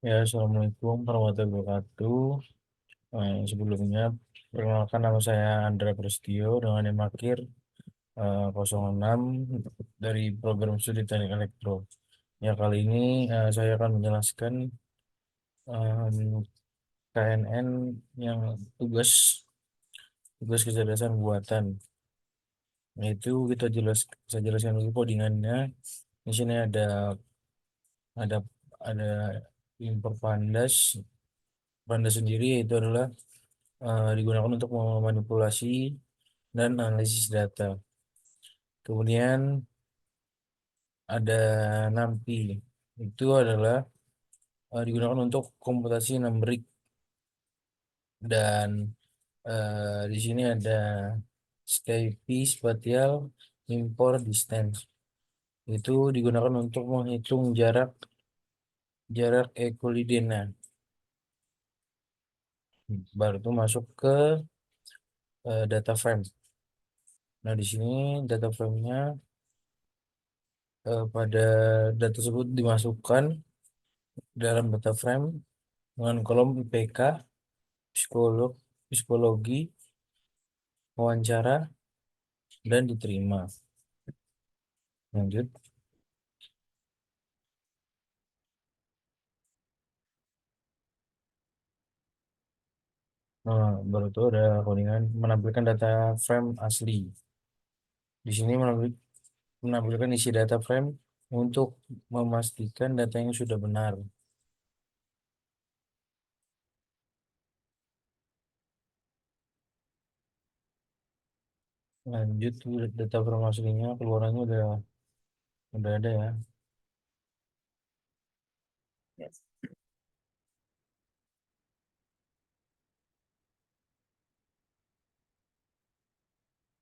Ya, Assalamualaikum warahmatullahi wabarakatuh. Sebelumnya, perkenalkan nama saya Andra Prestio dengan NIM akhir 06 dari program studi Teknik Elektro. Ya, kali ini saya akan menjelaskan em, KNN yang tugas tugas kecerdasan buatan. Yaitu saya jelaskan dulu codingannya. Di sini ada ada impor pandas. Pandas sendiri itu adalah digunakan untuk memanipulasi dan analisis data. Kemudian ada NumPy, itu adalah digunakan untuk komputasi numerik, dan di sini ada SkyPy Spatial Import Distance, itu digunakan untuk menghitung jarak jarak Euclidean. Baru itu masuk ke data frame. Nah, di sini data frame-nya pada data tersebut dimasukkan dalam data frame dengan kolom IPK, psikologi, wawancara, dan diterima. Lanjut. Nah, baru itu ada codingan menampilkan data frame asli. Di sini menampilkan isi data frame untuk memastikan data yang sudah benar. Lanjut, data frame aslinya keluarannya udah ada ya.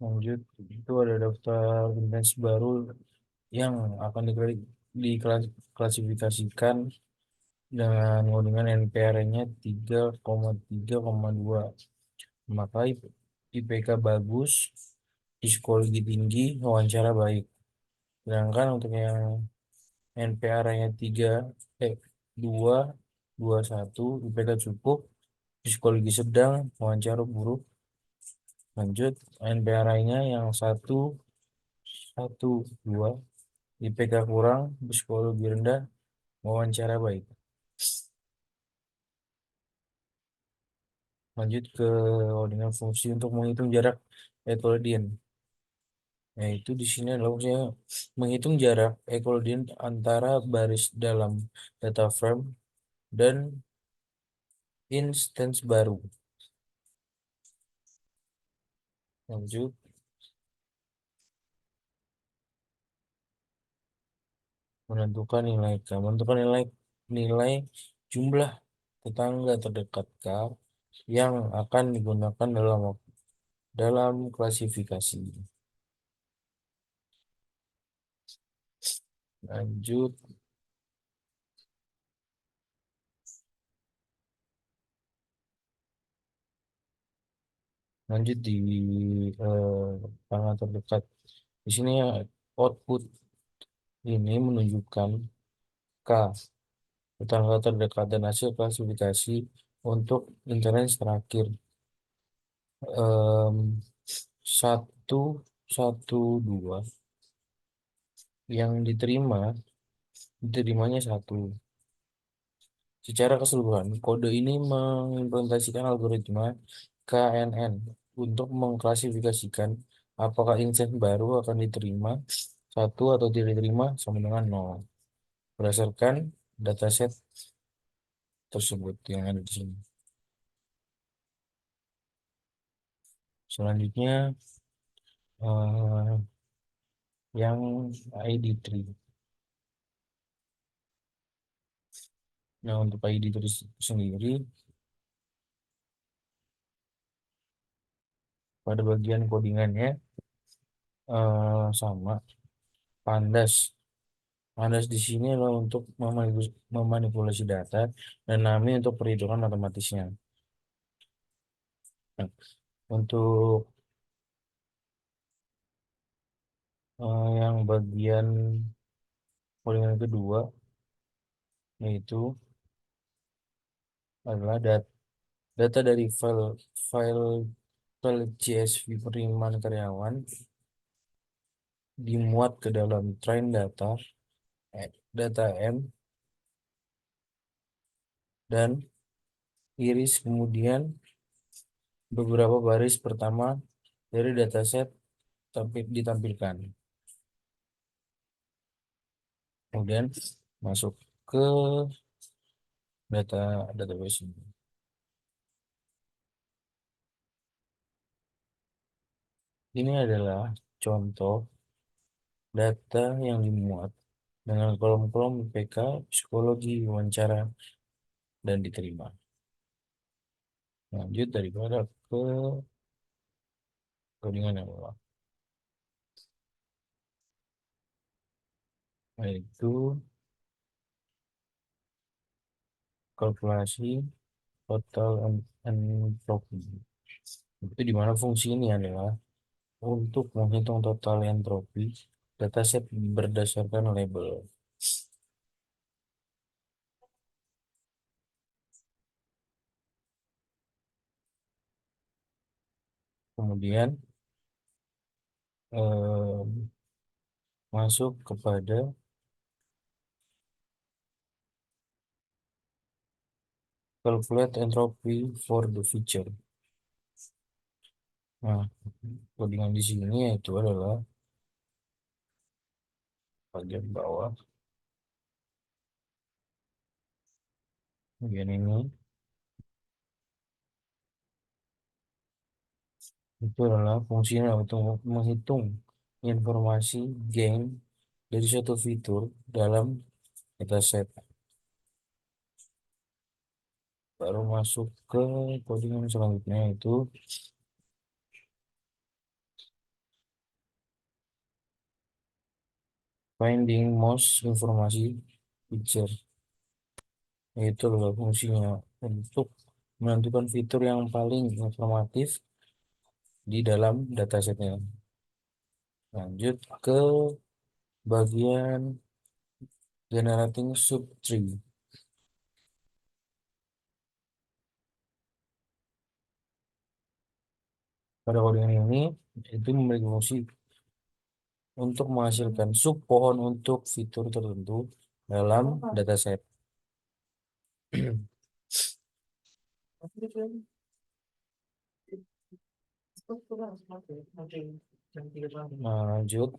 Lanjut, itu ada daftar intens baru yang akan diklasifikasikan dengan ngodingan NPR-nya 3,3,2. Maka IPK bagus, psikologi tinggi, wawancara baik. Sedangkan untuk yang NPR-nya 3, 2, 21, IPK cukup, psikologi sedang, wawancara buruk. Lanjut, NPR-nya yang 1, 1, 2, IPK kurang, psikologi rendah, wawancara baik. Lanjut ke codingan fungsi untuk menghitung jarak Euclidean. Yaitu di sini adalah fungsinya menghitung jarak Euclidean antara baris dalam data frame dan instance baru. Lanjut, menentukan nilai nilai jumlah tetangga terdekat K yang akan digunakan dalam klasifikasi. Lanjut, di tetangga terdekat. Di sini output ini menunjukkan K, tetangga terdekat, dan hasil klasifikasi untuk internet terakhir. Em, 1, 1, 2 yang diterimanya 1. Secara keseluruhan, kode ini mengimplementasikan algoritma KNN untuk mengklasifikasikan apakah insight baru akan diterima 1 atau tidak diterima sama dengan 0 berdasarkan dataset tersebut yang ada di sini. Selanjutnya eh, yang ID3. Nah, untuk ID3 sendiri, pada bagian codingannya sama pandas. Pandas di sini adalah untuk memanipulasi data, dan NAMI untuk perhitungan matematisnya. Nah, untuk Yang bagian polingan kedua yaitu adalah data dari file file CSV penerimaan karyawan dimuat ke dalam train data, data M, dan iris kemudian beberapa baris pertama dari dataset tapi ditampilkan. Kemudian masuk ke database ini. Ini adalah contoh data yang dimuat dengan kolom-kolom IPK, psikologi, wawancara, dan diterima. Lanjut daripada ke codingan yang bawah. Yaitu kalkulasi total entropy. Itu di mana fungsi ini adalah untuk menghitung total entropi dataset berdasarkan label. Kemudian eh, masuk kepada calculate entropy for the feature. Nah, codingan di sini itu adalah bagian bawah, bagian ini itu adalah fungsinya untuk menghitung informasi gain dari suatu fitur dalam dataset. Baru masuk ke codingan selanjutnya itu finding most informasi feature. Itu adalah fungsinya untuk menentukan fitur yang paling informatif di dalam datasetnya. Lanjut ke bagian generating subtree. Pada codingan ini itu memiliki fungsi untuk menghasilkan sub pohon untuk fitur tertentu dalam dataset. Nah, lanjut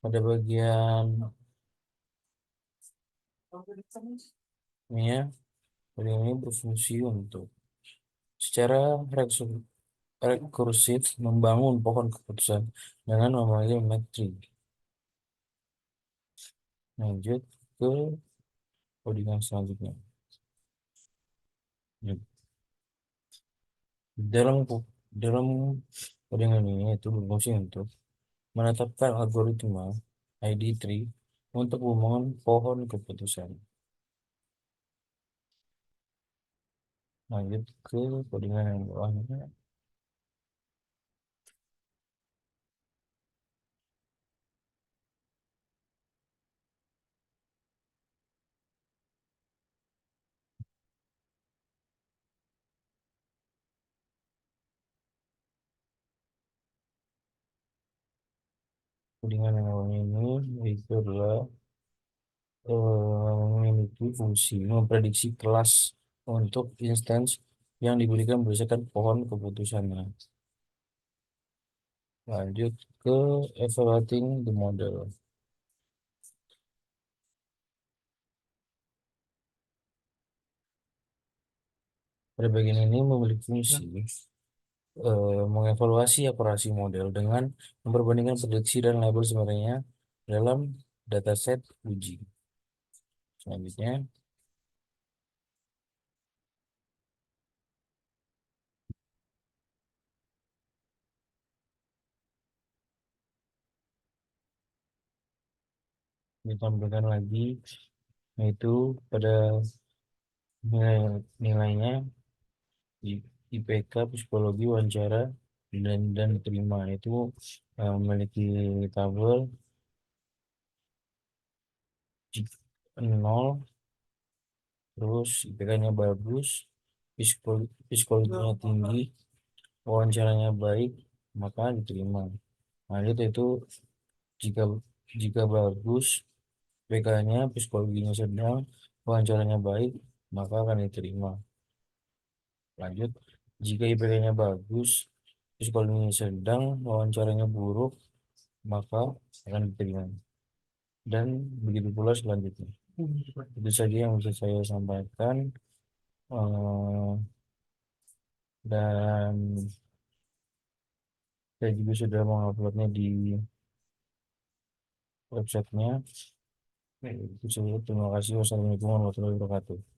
pada bagian ini ya, codingan ini berfungsi untuk secara rekursif membangun pohon keputusan dengan memanggil metrik. Lanjut ke codingan selanjutnya. Dalam dalam codingan ini itu berfungsi untuk menetapkan algoritma ID tree untuk membangun pohon keputusan. Lanjut ke codingan yang bawahnya. Codingan yang bawahnya ini itu adalah memiliki fungsi memprediksi kelas untuk instance yang diberikan berdasarkan pohon keputusannya. Lanjut ke evaluating the model. Pada bagian ini memiliki fungsi mengevaluasi akurasi model dengan memperbandingkan prediksi dan label sebenarnya dalam dataset uji. Selanjutnya, ditampilkan lagi yaitu pada nilainya di IPK, psikologi, wawancara, dan diterima itu memiliki tabel nol, terus IPK-nya bagus, psikologinya tinggi, wawancaranya baik, maka diterima. Nah, itu jika jika bagus, IPK-nya, psikologinya sedang, wawancaranya baik, maka akan diterima. Lanjut, jika IPK-nya bagus, psikologinya sedang, wawancaranya buruk, maka akan diterima. Dan begitu pula selanjutnya. Itu saja yang bisa saya sampaikan. Eh, dan saya juga sudah menguploadnya di websitenya. Itu saja. Terima kasih. Wassalamualaikum warahmatullahi wabarakatuh.